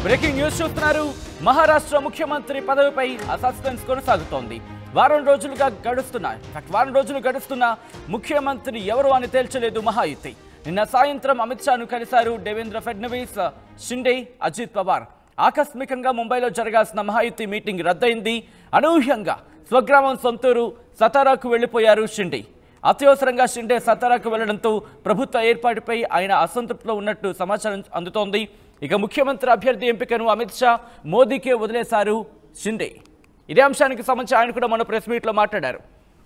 Breaking news చూస్తున్నారు. మహారాష్ట్ర ముఖ్యమంత్రి పదవిపై suspense కొనసాగుతోంది. వారం రోజులు గడుస్తున్నా ముఖ్యమంత్రి ఎవరు అని తేల్చలేదు మహాయుతి. నిన్న సాయంత్రం అమిత్ షాను కలిశారు దేవేంద్ర ఫడ్నవీస్, షిండే, అజిత్ పవార్. ఆకస్మికంగా ముంబైలో జరగాల్సిన మహాయుతి మీటింగ్ రద్దయింది. అనూహ్యంగా స్వగ్రామం సొంతూరు సతారాకు వెళ్లిపోయారు షిండే. అత్యవసరంగా షిండే సతారాకు వెళ్లడంతో ప్రభుత్వ ఏర్పాటుపై ఆయన అసంతృప్తిలో ఉన్నట్టు సమాచారం అందుతోంది. ఇక ముఖ్యమంత్రి అభ్యర్థి ఎంపికను అమిత్ షా మోదీకే వదిలేశారు షిండే. ఇదే అంశానికి సంబంధించి ఆయన కూడా మన ప్రెస్ మీట్లో మాట్లాడారు.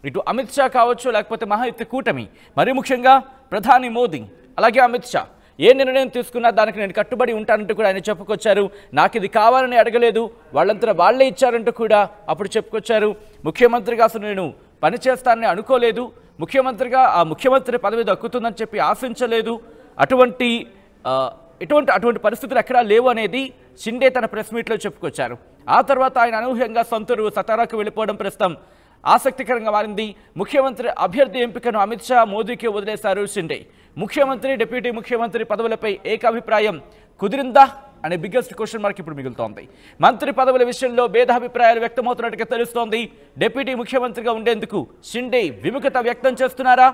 ఇటు అమిత్ షా కావచ్చు, లేకపోతే మహాయుతి కూటమి, మరి ముఖ్యంగా ప్రధాని మోదీ అలాగే అమిత్ షా ఏ నిర్ణయం తీసుకున్నా దానికి నేను కట్టుబడి ఉంటానంటూ కూడా ఆయన చెప్పుకొచ్చారు. నాకు ఇది కావాలని అడగలేదు, వాళ్ళంతా వాళ్లే ఇచ్చారంటూ కూడా అప్పుడు చెప్పుకొచ్చారు. ముఖ్యమంత్రిగా అసలు నేను పనిచేస్తానని అనుకోలేదు, ముఖ్యమంత్రిగా ఆ ముఖ్యమంత్రి పదవి దక్కుతుందని చెప్పి ఆశించలేదు, అటువంటి పరిస్థితులు ఎక్కడా లేవు అనేది షిండే తన ప్రెస్ మీట్లో చెప్పుకొచ్చారు. ఆ తర్వాత ఆయన అనూహ్యంగా సొంతూరు సతారాకు వెళ్ళిపోవడం ప్రస్తుతం ఆసక్తికరంగా మారింది. ముఖ్యమంత్రి అభ్యర్థి ఎంపికను అమిత్ షా మోదీకి వదిలేశారు షిండే. ముఖ్యమంత్రి, డిప్యూటీ ముఖ్యమంత్రి పదవులపై ఏకాభిప్రాయం కుదిరిందా అనే బిగ్గెస్ట్ క్వశ్చన్ మార్క్ ఇప్పుడు మిగులుతోంది. మంత్రి పదవుల విషయంలో భేదాభిప్రాయాలు వ్యక్తమవుతున్నట్టుగా తెలుస్తోంది. డిప్యూటీ ముఖ్యమంత్రిగా ఉండేందుకు షిండే విముఖత వ్యక్తం చేస్తున్నారా?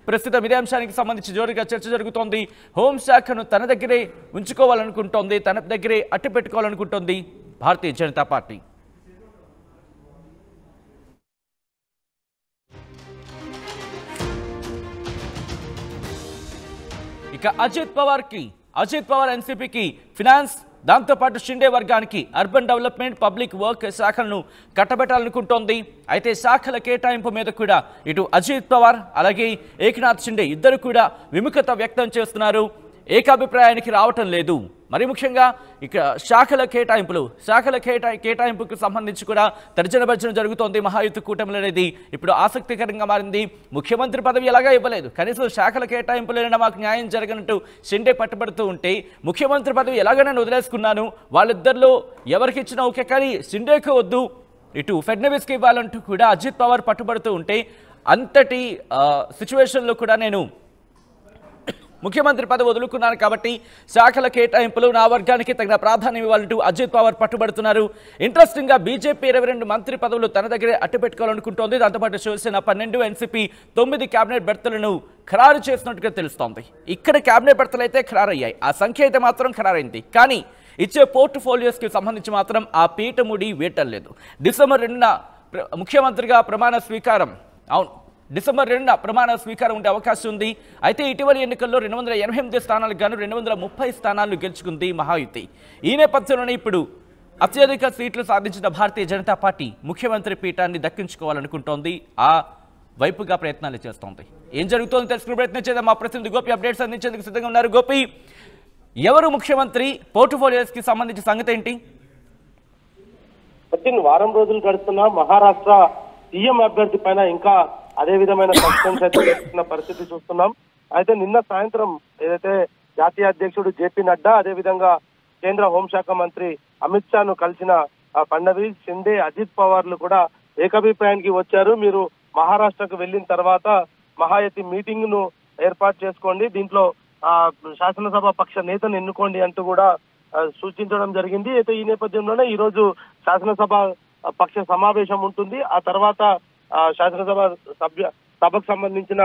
ప్రస్తుతం ఇదే అంశానికి సంబంధించి జోరుగా చర్చ జరుగుతోంది. హోంశాఖను తన దగ్గరే ఉంచుకోవాలనుకుంటోంది, తన దగ్గరే అట్టు పెట్టుకోవాలనుకుంటోంది భారతీయ జనతా పార్టీ. ఇక అజిత్ పవార్ ఎన్సీపీకి ఫినాన్స్, దాంతోపాటు షిండే వర్గానికి అర్బన్ డెవలప్మెంట్, పబ్లిక్ వర్క్ శాఖలను కట్టబెట్టాలనుకుంటోంది. అయితే శాఖల కేటాయింపు మీద కూడా ఇటు అజిత్ పవార్ అలాగే ఏక్నాథ్ షిండే ఇద్దరు కూడా విముఖత వ్యక్తం చేస్తున్నారు. ఏకాభిప్రాయానికి రావటం లేదు. మరి ముఖ్యంగా ఇక శాఖల కేటాయింపుకు సంబంధించి కూడా తర్జన భర్జన జరుగుతోంది. మహాయుతి కూటమిలు అనేది ఇప్పుడు ఆసక్తికరంగా మారింది. ముఖ్యమంత్రి పదవి ఎలాగా ఇవ్వలేదు, కనీసం శాఖల కేటాయింపులైనా మాకు న్యాయం జరగనట్టు షిండే పట్టుబడుతూ ఉంటే, ముఖ్యమంత్రి పదవి ఎలాగైనా వదిలేసుకున్నాను, వాళ్ళిద్దరిలో ఎవరికి ఇచ్చినా ఓకే, కానీ షిండేకి వద్దు, ఇటు ఫడ్నవీస్కి ఇవ్వాలంటూ కూడా అజిత్ పవార్ పట్టుబడుతూ ఉంటే, అంతటి సిచ్యువేషన్లో కూడా నేను ముఖ్యమంత్రి పదవి వదులుకున్నాను కాబట్టి శాఖల కేటాయింపులు నా వర్గానికి తగిన ప్రాధాన్యం ఇవ్వాలంటూ అజిత్ పవార్ పట్టుబడుతున్నారు. ఇంట్రెస్టింగ్గా బీజేపీ 22 మంత్రి పదవులు తన దగ్గరే అట్టుపెట్టుకోవాలనుకుంటోంది. దాంతోపాటు శివసేన 12, ఎన్సీపీ 9 కేబినెట్ బెర్తలను ఖరారు చేసినట్టుగా తెలుస్తోంది. ఇక్కడ కేబినెట్ బెర్తలు అయితే ఖరారయ్యాయి, ఆ సంఖ్య అయితే మాత్రం ఖరారైంది. కానీ ఇచ్చే పోర్ట్ఫోలియోస్కి సంబంధించి మాత్రం ఆ పీఠముడి వేయటం లేదు. డిసెంబర్ 2న ముఖ్యమంత్రిగా ప్రమాణ స్వీకారం, అవును డిసెంబర్ 2న ప్రమాణ స్వీకారం ఉండే అవకాశం ఉంది. అయితే ఇటీవలి ఎన్నికల్లో 288 స్థానాలకు గాను 230 స్థానాలను గెలుచుకుంది మహాయుతి. ఈ నేపథ్యంలోనే ఇప్పుడు అత్యధిక సీట్లు సాధించిన భారతీయ జనతా పార్టీ ముఖ్యమంత్రి పీఠాన్ని దక్కించుకోవాలనుకుంటోంది. ఆ వైపుగా ప్రయత్నాలు చేస్తోంది. ఏం జరుగుతోంది తెలుసుకునే ప్రయత్నం చేద్దాం. మా ప్రతినిధి గోపి అప్డేట్స్ అందించేందుకు సిద్ధంగా ఉన్నారు. గోపి, ఎవరు ముఖ్యమంత్రి, పోర్ట్ఫోలియోస్కి సంబంధించిన సంగతి ఏంటి? వారం రోజులు గడుస్తున్న మహారాష్ట్ర సీఎం అభ్యర్థి పైన ఇంకా అదే విధమైన సస్పెన్స్ అయితే చేస్తున్న పరిస్థితి చూస్తున్నాం. అయితే నిన్న సాయంత్రం ఏదైతే జాతీయ అధ్యక్షుడు జేపీ నడ్డా, అదే విధంగా కేంద్ర హోంశాఖ మంత్రి అమిత్ షాను కలిసిన ఫడ్నవీస్, షిండే, అజిత్ పవార్లు కూడా ఏకాభిప్రాయానికి వచ్చారు. మీరు మహారాష్ట్రకు వెళ్ళిన తర్వాత మహాయుతి మీటింగ్ ను ఏర్పాటు చేసుకోండి, దీంట్లో శాసనసభ పక్ష నేతను ఎన్నుకోండి అంటూ కూడా సూచించడం జరిగింది. అయితే ఈ నేపథ్యంలోనే ఈ రోజు శాసనసభ పక్ష సమావేశం ఉంటుంది. ఆ తర్వాత శాసనసభ సభకు సంబంధించిన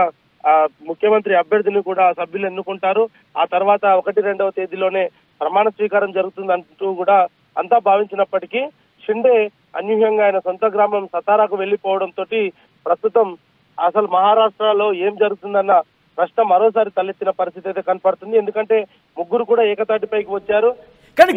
ముఖ్యమంత్రి అభ్యర్థిని కూడా సభ్యులు ఎన్నుకుంటారు. ఆ తర్వాత 1-2వ తేదీలోనే ప్రమాణ స్వీకారం జరుగుతుందంటూ కూడా అంతా భావించినప్పటికీ షిండే అనూహ్యంగా ఆయన సొంత గ్రామం సతారాకు వెళ్లిపోవడంతో ప్రస్తుతం అసలు మహారాష్ట్రలో ఏం జరుగుతుందన్న ప్రశ్న మరోసారి తలెత్తిన పరిస్థితి అయితే కనపడుతుంది. ఎందుకంటే ముగ్గురు కూడా ఏకతాటిపైకి వచ్చారు. కానీ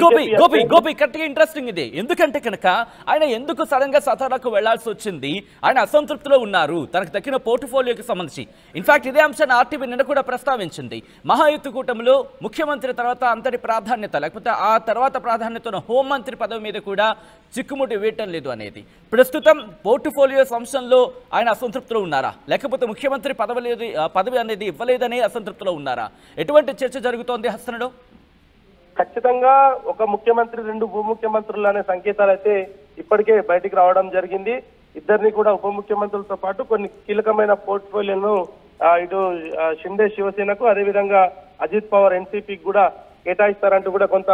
గోపి కరెక్ట్గా ఇంట్రెస్టింగ్ ఇది. ఎందుకంటే కనుక ఆయన ఎందుకు సడన్ గా సతారాకు వెళ్లాల్సి వచ్చింది? ఆయన అసంతృప్తిలో ఉన్నారు తనకు దక్కిన పోర్ట్ఫోలియోకి సంబంధించి. ఇన్ఫాక్ట్ ఇదే అంశాన్ని ఆర్టీవీ నిన్న కూడా ప్రస్తావించింది. మహాయుతి కూటమిలో ముఖ్యమంత్రి తర్వాత అంతటి ప్రాధాన్యత, లేకపోతే ఆ తర్వాత ప్రాధాన్యత ఉన్న హోంమంత్రి పదవి మీద కూడా చిక్కుముడి వేయటం లేదు అనేది. ప్రస్తుతం పోర్ట్ఫోలియోస్ అంశంలో ఆయన అసంతృప్తిలో ఉన్నారా, లేకపోతే ముఖ్యమంత్రి పదవి అనేది ఇవ్వలేదనే అసంతృప్తిలో ఉన్నారా? ఎటువంటి చర్చ జరుగుతోంది హస్తనలో? ఖచ్చితంగా ఒక ముఖ్యమంత్రి, 2 ఉప ముఖ్యమంత్రులు అనే సంకేతాలు అయితే ఇప్పటికే బయటికి రావడం జరిగింది. ఇద్దరిని కూడా ఉప ముఖ్యమంత్రులతో పాటు కొన్ని కీలకమైన పోర్ట్ఫోలియోను ఇటు షిండే శివసేనకు, అదేవిధంగా అజిత్ పవార్ ఎన్సీపీకి కూడా కేటాయిస్తారంటూ కూడా కొంత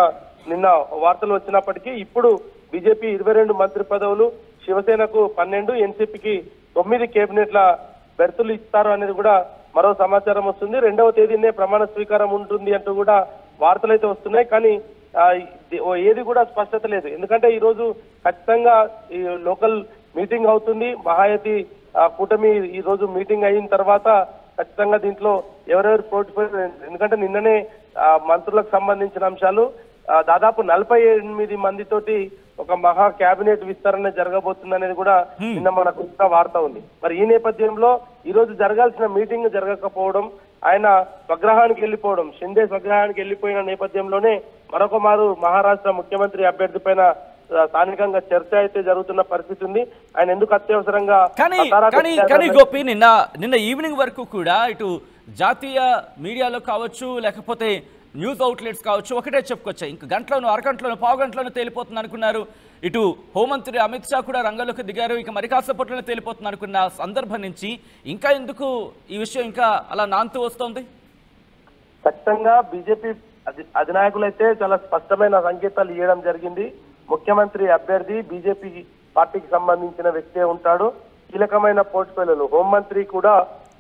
నిన్న వార్తలు వచ్చినప్పటికీ ఇప్పుడు బీజేపీ 22 మంత్రి పదవులు, శివసేనకు 12, ఎన్సీపీకి 9 కేబినెట్ల బెర్తులు ఇస్తారు అనేది కూడా మరో సమాచారం వస్తుంది. 2వ తేదీనే ప్రమాణ స్వీకారం ఉంటుంది అంటూ కూడా వార్తలు అయితే వస్తున్నాయి. కానీ ఏది కూడా స్పష్టత లేదు. ఎందుకంటే ఈ రోజు ఖచ్చితంగా ఈ లోకల్ మీటింగ్ అవుతుంది. మహాయతి కూటమి ఈ రోజు మీటింగ్ అయిన తర్వాత ఖచ్చితంగా దీంట్లో ఎవరెవరు పోటీ, ఎందుకంటే నిన్ననే మంత్రులకు సంబంధించిన అంశాలు దాదాపు 48 మందితోటి ఒక మహా కేబినెట్ విస్తరణ జరగబోతుంది అనేది కూడా నిన్న మనకు వార్త ఉంది. మరి ఈ నేపథ్యంలో ఈ రోజు జరగాల్సిన మీటింగ్ జరగకపోవడం, ఆయన స్వగ్రహానికి వెళ్ళిపోవడం, షిండే స్వగ్రహానికి వెళ్ళిపోయిన నేపథ్యంలోనే మరొక మారు మహారాష్ట్ర ముఖ్యమంత్రి అభ్యర్థి పైన స్థానికంగా చర్చ అయితే జరుగుతున్న పరిస్థితి ఉంది. ఆయన ఎందుకు అత్యవసరంగా కానీ గోపి నిన్న ఈవినింగ్ వరకు కూడా ఇటు జాతీయ మీడియాలో కావచ్చు, లేకపోతే న్యూస్ అవుట్లెట్స్ కావచ్చు, ఒకటే చెప్పుకొచ్చాయి. ఇంక గంటలోనూ, అరగంటలోనూ, పావు గంటలోనూ తేలిపోతుంది అనుకున్నారు. ఇటు హోంమంత్రి అమిత్ షా కూడా రంగంలోకి దిగారు. ఇక మరి కాసేపట్లోనే తేలిపోతుంది అనుకున్న సందర్భం నుంచి ఇంకా ఎందుకు ఈ విషయం ఇంకా అలా నాంతూ వస్తోంది? ఖచ్చితంగా బీజేపీ అధినాయకులైతే చాలా స్పష్టమైన సంకేతాలు ఇవ్వడం జరిగింది. ముఖ్యమంత్రి అభ్యర్థి బీజేపీ పార్టీకి సంబంధించిన వ్యక్తే ఉంటాడు. కీలకమైన పోర్ట్ఫోలియోలు హోంమంత్రి కూడా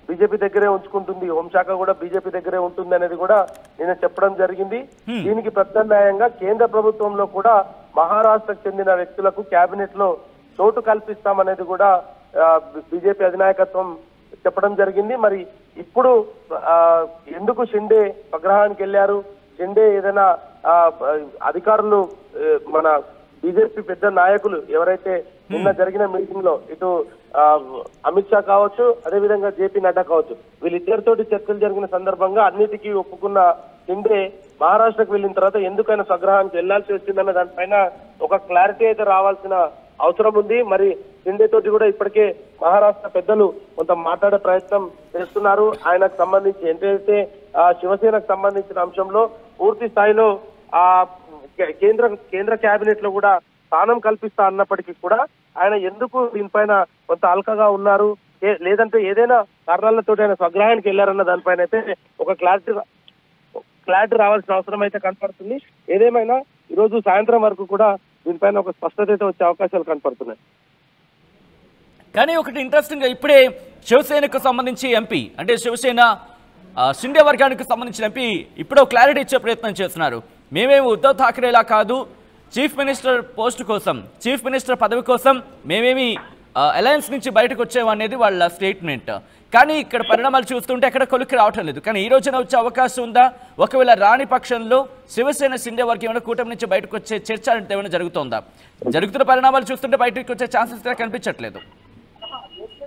బీజేపీ దగ్గరే ఉంచుకుంటుంది, హోంశాఖ కూడా బీజేపీ దగ్గరే ఉంటుంది అనేది కూడా నేను చెప్పడం జరిగింది. దీనికి ప్రత్యామ్నాయంగా కేంద్ర ప్రభుత్వంలో కూడా మహారాష్ట్రకు చెందిన వ్యక్తులకు కేబినెట్ లో చోటు కల్పిస్తామనేది కూడా బీజేపీ అధినాయకత్వం చెప్పడం జరిగింది. మరి ఇప్పుడు ఎందుకు షిండే స్వగ్రహానికి వెళ్ళారు? షిండే ఏదైనా అధికారులు, మన బీజేపీ పెద్ద నాయకులు ఎవరైతే నిన్న జరిగిన మీటింగ్ లో ఇటు అమిత్ షా కావచ్చు, అదేవిధంగా జేపీ నడ్డా కావచ్చు, వీళ్ళిద్దరితోటి చర్చలు జరిగిన సందర్భంగా అన్నిటికీ ఒప్పుకున్న షిండే మహారాష్ట్రకు వెళ్ళిన తర్వాత ఎందుకైనా స్వగ్రహానికి వెళ్లాల్సి వచ్చిందన్న దానిపైన ఒక క్లారిటీ అయితే రావాల్సిన అవసరం ఉంది. మరి షిండే తోటి కూడా ఇప్పటికే మహారాష్ట్ర పెద్దలు కొంత మాట్లాడే ప్రయత్నం చేస్తున్నారు. ఆయనకు సంబంధించి ఏంటైతే శివసేనకు సంబంధించిన అంశంలో పూర్తి స్థాయిలో ఆ కేంద్ర కేబినెట్ లో కూడా స్థానం కల్పిస్తా అన్నప్పటికీ కూడా ఆయన ఎందుకు దీనిపైన కొంత అల్కగా ఉన్నారు, లేదంటే ఏదైనా కారణాలతో ఆయన స్వగ్రహానికి వెళ్లారన్న దానిపైన అయితే ఒక క్లారిటీ రావాల్సిన అవసరం అయితే కనపడుతుంది. ఏదేమైనా ఈ రోజు సాయంత్రం వరకు కూడా దీనిపైన ఒక స్పష్టత అయితే వచ్చే అవకాశాలు కనపడుతున్నాయి. కానీ ఒకటి ఇంట్రెస్టింగ్ గా ఇప్పుడే శివసేనకు సంబంధించి ఎంపీ, అంటే శివసేన షిండే వర్గానికి సంబంధించిన ఎంపీ ఇప్పుడు క్లారిటీ ఇచ్చే ప్రయత్నం చేస్తున్నారు. మేమేమి ఉద్ధవ్ ఠాక్రేలా కాదు, చీఫ్ మినిస్టర్ పోస్ట్ కోసం, చీఫ్ మినిస్టర్ పదవి కోసం మేమేమి అలయన్స్ నుంచి బయటకు వచ్చామనేది వాళ్ళ స్టేట్మెంట్. కానీ ఇక్కడ పరిణామాలు చూస్తుంటే ఎక్కడ కొలిక్కి రావటం లేదు. కానీ ఈ రోజున వచ్చే అవకాశం ఉందా? ఒకవేళ రాని పక్షంలో శివసేన షిండే వర్గం ఏమైనా కూటమి నుంచి బయటకు వచ్చే చర్చ అంటే ఏమైనా జరుగుతుందా? జరుగుతున్న పరిణామాలు చూస్తుంటే బయటకు వచ్చే ఛాన్సెస్ కనిపించట్లేదు.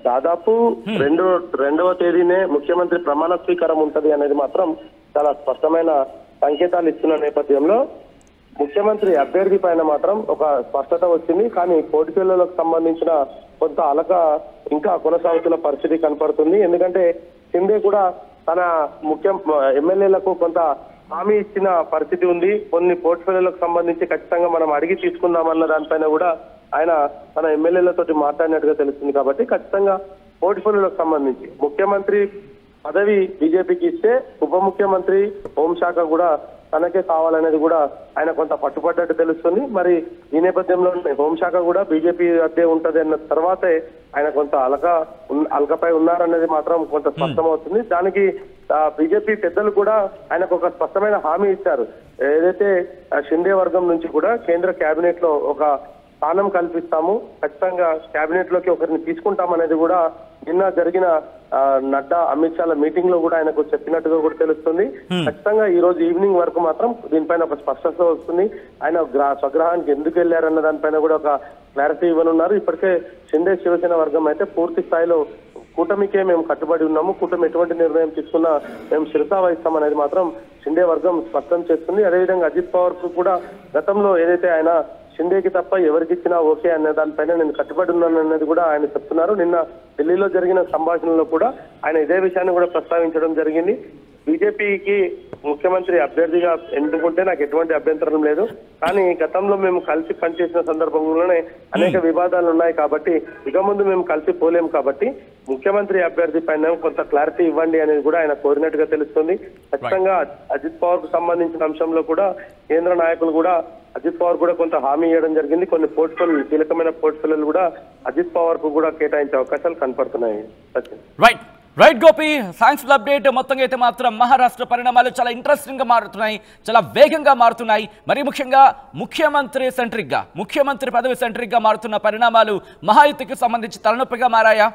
దాదాపు రెండవ తేదీనే ముఖ్యమంత్రి ప్రమాణ స్వీకారం ఉంటది అనేది మాత్రం చాలా స్పష్టమైన సంకేతాలు ఇస్తున్న నేపథ్యంలో ముఖ్యమంత్రి అభ్యర్థి పైన మాత్రం ఒక స్పష్టత వచ్చింది. కానీ పోటీలకు సంబంధించిన కొంత అలక ఇంకా కొనసాగుతున్న పరిస్థితి కనపడుతుంది. ఎందుకంటే షిండే కూడా తన ఎమ్మెల్యేలకు కొంత హామీ ఇచ్చిన పరిస్థితి ఉంది. కొన్ని పోర్ట్ఫోలియోలకు సంబంధించి ఖచ్చితంగా మనం అడిగి తీసుకుందామన్న దానిపైన కూడా ఆయన తన ఎమ్మెల్యేలతోటి మాట్లాడినట్టుగా తెలుస్తుంది. కాబట్టి ఖచ్చితంగా పోర్ట్ఫోలియోలకు సంబంధించి ముఖ్యమంత్రి పదవి బీజేపీకి ఇస్తే ఉప ముఖ్యమంత్రి, హోంశాఖ కూడా తనకే కావాలనేది కూడా ఆయన కొంత పట్టుపడ్డట్టు తెలుస్తుంది. మరి ఈ నేపథ్యంలో హోంశాఖ కూడా బీజేపీ అదే ఉంటది అన్న తర్వాతే ఆయన కొంత అలకపై ఉన్నారనేది మాత్రం కొంత స్పష్టమవుతుంది. దానికి బీజేపీ పెద్దలు కూడా ఆయనకు ఒక స్పష్టమైన హామీ ఇచ్చారు. ఏదైతే షిండే వర్గం నుంచి కూడా కేంద్ర కేబినెట్ లో ఒక స్థానం కల్పిస్తాము, ఖచ్చితంగా కేబినెట్ లోకి ఒకరిని తీసుకుంటామనేది కూడా నిన్న జరిగిన నడ్డా అమిత్ షాల మీటింగ్ లో కూడా ఆయనకు చెప్పినట్టుగా కూడా తెలుస్తుంది. ఖచ్చితంగా ఈ రోజు ఈవినింగ్ వరకు మాత్రం దీనిపైన ఒక స్పష్టత వస్తుంది. ఆయన స్వగ్రహానికి ఎందుకు వెళ్లారన్న దానిపైన కూడా ఒక క్లారిటీ ఇవ్వనున్నారు. ఇప్పటికే షిండే శివసేన వర్గం అయితే పూర్తి స్థాయిలో కూటమికే మేము కట్టుబడి ఉన్నాము, కూటమి ఎటువంటి నిర్ణయం తీసుకున్నా మేము శిరసా వహిస్తాం అనేది మాత్రం షిండే వర్గం స్పష్టం చేస్తుంది. అదేవిధంగా అజిత్ పవార్ కు కూడా గతంలో ఏదైతే ఆయన షిండేకి తప్ప ఎవరికి ఇచ్చినా ఓకే అనే దానిపైన నేను కట్టుబడి ఉన్నాను అనేది కూడా ఆయన చెప్తున్నారు. నిన్న ఢిల్లీలో జరిగిన సంభాషణలో కూడా ఆయన ఇదే విషయాన్ని కూడా ప్రస్తావించడం జరిగింది. బీజేపీకి ముఖ్యమంత్రి అభ్యర్థిగా ఎన్నుకుంటే నాకు ఎటువంటి అభ్యంతరం లేదు. కానీ గతంలో మేము కలిసి పనిచేసిన సందర్భంలోనే అనేక వివాదాలు ఉన్నాయి కాబట్టి ఇక ముందు మేము కలిసి పోలేము కాబట్టి ముఖ్యమంత్రి అభ్యర్థి పైన కొంత క్లారిటీ ఇవ్వండి అనేది కూడా ఆయన కోరినట్టుగా తెలుస్తుంది. ఖచ్చితంగా అజిత్ పవార్ కు సంబంధించిన అంశంలో కూడా కేంద్ర నాయకులు కూడా అజిత్ పవార్ కూడా కొంత హామీ ఇవ్వడం జరిగింది. కొన్ని పోర్ట్ఫోలియో కీలకమైన పోర్ట్ఫోలియోలు కూడా అజిత్ పవార్ కు కూడా కేటాయించే అవకాశాలు కనపడుతున్నాయి. Right Gopi, thanks for update. మొత్తంగా అయితే మాత్రం మహారాష్ట్ర పరిణామాలు చాలా ఇంట్రెస్టింగ్ గా మారుతున్నాయి, చాలా వేగంగా మారుతున్నాయి. మరి ముఖ్యంగా ముఖ్యమంత్రి పదవి సెంట్రిక్ గా మారుతున్న పరిణామాలు మహాయుతికి సంబంధించి తలనొప్పిగా మారాయా?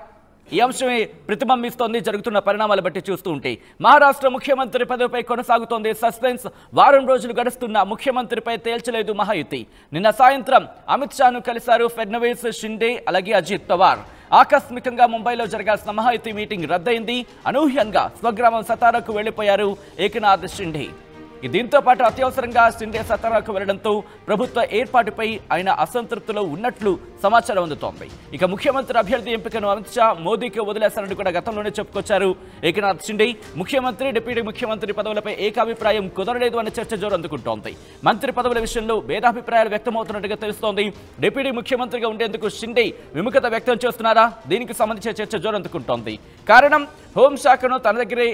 ఈ అంశమే ప్రతిబింబిస్తోంది జరుగుతున్న పరిణామాలు బట్టి చూస్తూ ఉంటే. మహారాష్ట్ర ముఖ్యమంత్రి పదవిపై కొనసాగుతోంది సస్పెన్స్. వారం రోజులు గడుస్తున్న ముఖ్యమంత్రిపై తేల్చలేదు మహాయుతి. నిన్న సాయంత్రం అమిత్ షాను కలిశారు ఫడ్నవీస్, షిండే అలాగే అజిత్ పవార్. ఆకస్మికంగా ముంబైలో జరగాల్సిన మహాయుతి మీటింగ్ రద్దయింది. అనూహ్యంగా స్వగ్రామం సతారాకు వెళ్లిపోయారు ఏకనాథ్ షిండే. దీంతో పాటు అత్యవసరంగా షిండే సతారాకు వెళ్లడంతో ప్రభుత్వ ఏర్పాటుపై ఆయన అసంతృప్తిలో ఉన్నట్లు సమాచారం అందుతోంది. ఇక ముఖ్యమంత్రి అభ్యర్థి ఎంపికను అమిత్ షా మోదీకి వదిలేశారని కూడా గతంలోనే చెప్పుకొచ్చారు ఏకనాథ్ షిండే. ముఖ్యమంత్రి, డిప్యూటీ ముఖ్యమంత్రి పదవులపై ఏకాభిప్రాయం కుదరలేదు అనే చర్చ జోరందుకుంటోంది. మంత్రి పదవుల విషయంలో భేదాభిప్రాయాలు వ్యక్తమవుతున్నట్టుగా తెలుస్తోంది. డిప్యూటీ ముఖ్యమంత్రిగా ఉండేందుకు షిండే విముఖత వ్యక్తం చేస్తున్నారా? దీనికి సంబంధించిన చర్చ జోరందుకుంటోంది. కారణం హోంశాఖను తన దగ్గరే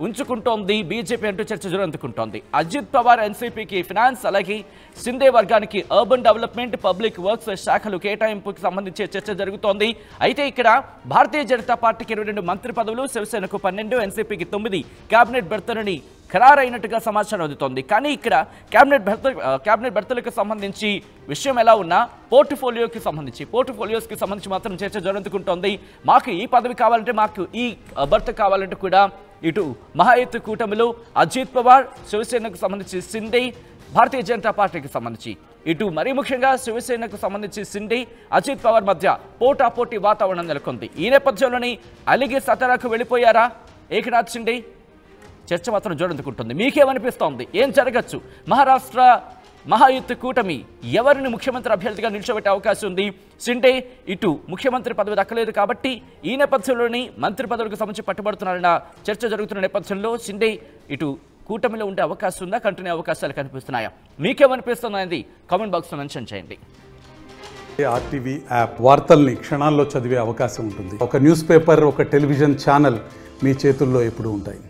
ఉంచుకుంటోంది బీజేపీ అంటూ చర్చ జోరందుకుంటోంది. అజిత్ పవార్ ఎన్సీపీకి ఫినాన్స్, అలాగే షిండే వర్గానికి అర్బన్ డెవలప్మెంట్, పబ్లిక్ వర్క్స్ శాఖలు కేటాయింపుకి సంబంధించి చర్చ జరుగుతోంది. అయితే ఇక్కడ భారతీయ జనతా పార్టీకి 22 మంత్రి పదవులు, శివసేనకు 12, ఎన్సీపీకి 9 కేబినెట్ బెర్తలని ఖరారైనట్టుగా సమాచారం అందుతోంది. కానీ ఇక్కడ కేబినెట్ బెర్తలకు సంబంధించి విషయం ఎలా ఉన్నా పోర్ట్ఫోలియోస్కి సంబంధించి మాత్రం చర్చ జరుగుతుంటోంది. మాకు ఈ పదవి కావాలంటే, మాకు ఈ బెర్త్ కావాలంటే కూడా ఇటు మహాయుతి కూటమిలో అజిత్ పవార్, శివసేనకు సంబంధించి షిండే, భారతీయ జనతా పార్టీకి సంబంధించి ఇటు మరీ ముఖ్యంగా శివసేనకు సంబంధించి షిండే, అజిత్ పవార్ మధ్య పోటాపోటీ వాతావరణం నెలకొంది. ఈ నేపథ్యంలోని అలిగి సతారాకు వెళ్ళిపోయారా ఏకనాథ్ షిండే? చర్చ మాత్రం జోరందుకుంటుంది. మీకేమనిపిస్తోంది? ఏం జరగచ్చు? మహారాష్ట్ర మహాయుతి కూటమి ఎవరిని ముఖ్యమంత్రి అభ్యర్థిగా నిల్చోబెట్టే అవకాశం ఉంది? షిండే ఇటు ముఖ్యమంత్రి పదవి దక్కలేదు కాబట్టి ఈ నేపథ్యంలోని మంత్రి పదవికి సంబంధించి పట్టుబడుతున్నారన్న చర్చ జరుగుతున్న నేపథ్యంలో షిండే ఇటు కూటమిలో ఉండే అవకాశం ఉందా, కంటిన్యూ అవకాశాలు కనిపిస్తున్నాయా? మీకేమనిపిస్తుంది? కామెంట్ బాక్స్లో మెన్షన్ చేయండి. ఆర్టీవీ యాప్ వార్తల్ని క్షణాల్లో చదివే అవకాశం ఉంటుంది. ఒక న్యూస్ పేపర్, ఒక టెలివిజన్ ఛానల్ మీ చేతుల్లో ఎప్పుడూ ఉంటాయి.